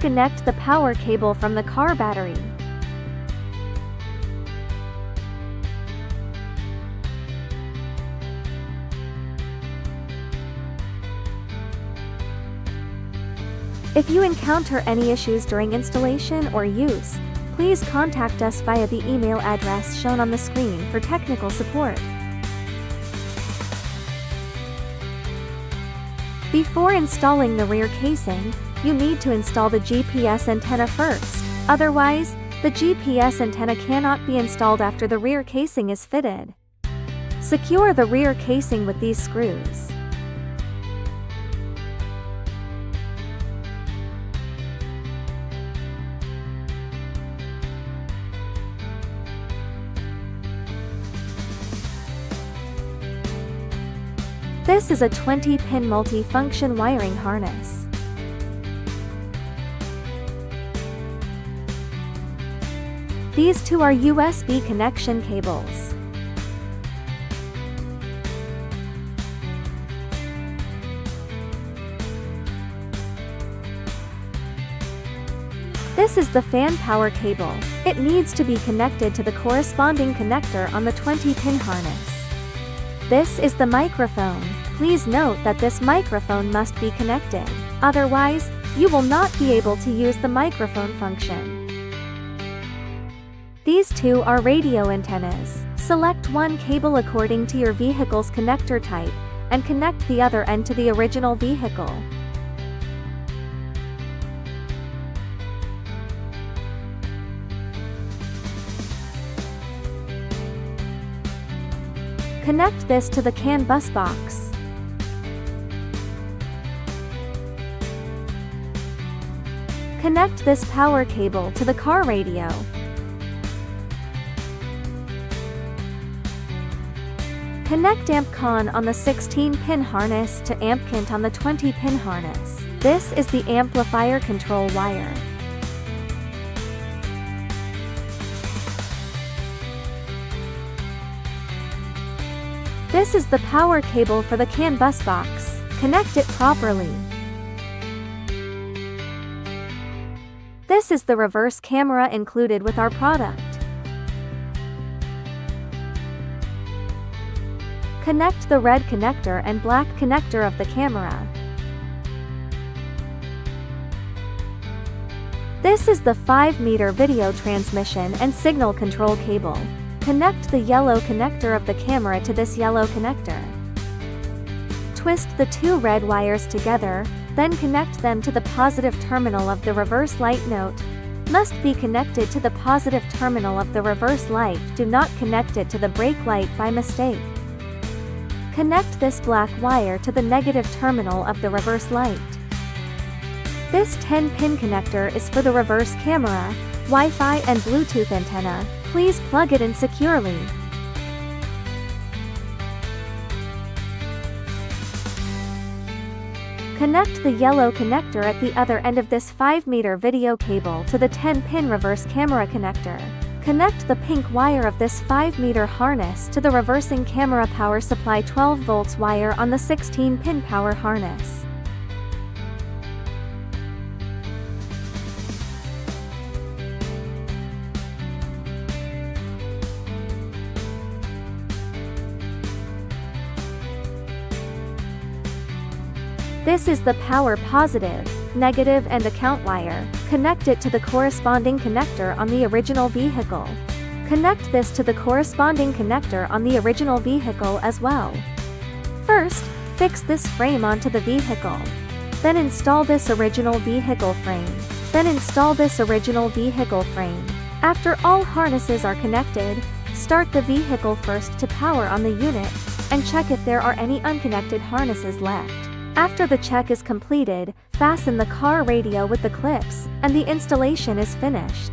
Disconnect the power cable from the car battery. If you encounter any issues during installation or use, please contact us via the email address shown on the screen for technical support. Before installing the rear casing, you need to install the GPS antenna first. Otherwise, the GPS antenna cannot be installed after the rear casing is fitted. Secure the rear casing with these screws. This is a 20-pin multi-function wiring harness. These two are USB connection cables. This is the fan power cable. It needs to be connected to the corresponding connector on the 20-pin harness. This is the microphone. Please note that this microphone must be connected. Otherwise, you will not be able to use the microphone function. These two are radio antennas. Select one cable according to your vehicle's connector type, and connect the other end to the original vehicle. Connect this to the CAN bus box. Connect this power cable to the car radio. Connect AmpCon on the 16-pin harness to AmpCant on the 20-pin harness. This is the amplifier control wire. This is the power cable for the CAN bus box. Connect it properly. This is the reverse camera included with our product. Connect the red connector and black connector of the camera. This is the 5-meter video transmission and signal control cable. Connect the yellow connector of the camera to this yellow connector. Twist the two red wires together, then connect them to the positive terminal of the reverse light. Note: must be connected to the positive terminal of the reverse light. Do not connect it to the brake light by mistake. Connect this black wire to the negative terminal of the reverse light. This 10-pin connector is for the reverse camera, Wi-Fi and Bluetooth antenna. Please plug it in securely. Connect the yellow connector at the other end of this 5-meter video cable to the 10-pin reverse camera connector. Connect the pink wire of this 5-meter harness to the reversing camera power supply 12 volts wire on the 16-pin power harness. This is the power positive, negative and account wire. Connect it to the corresponding connector on the original vehicle. Connect this to the corresponding connector on the original vehicle as well. First, fix this frame onto the vehicle. Then install this original vehicle frame. After all harnesses are connected, start the vehicle first to power on the unit, and check if there are any unconnected harnesses left. After the check is completed, fasten the car radio with the clips, and the installation is finished.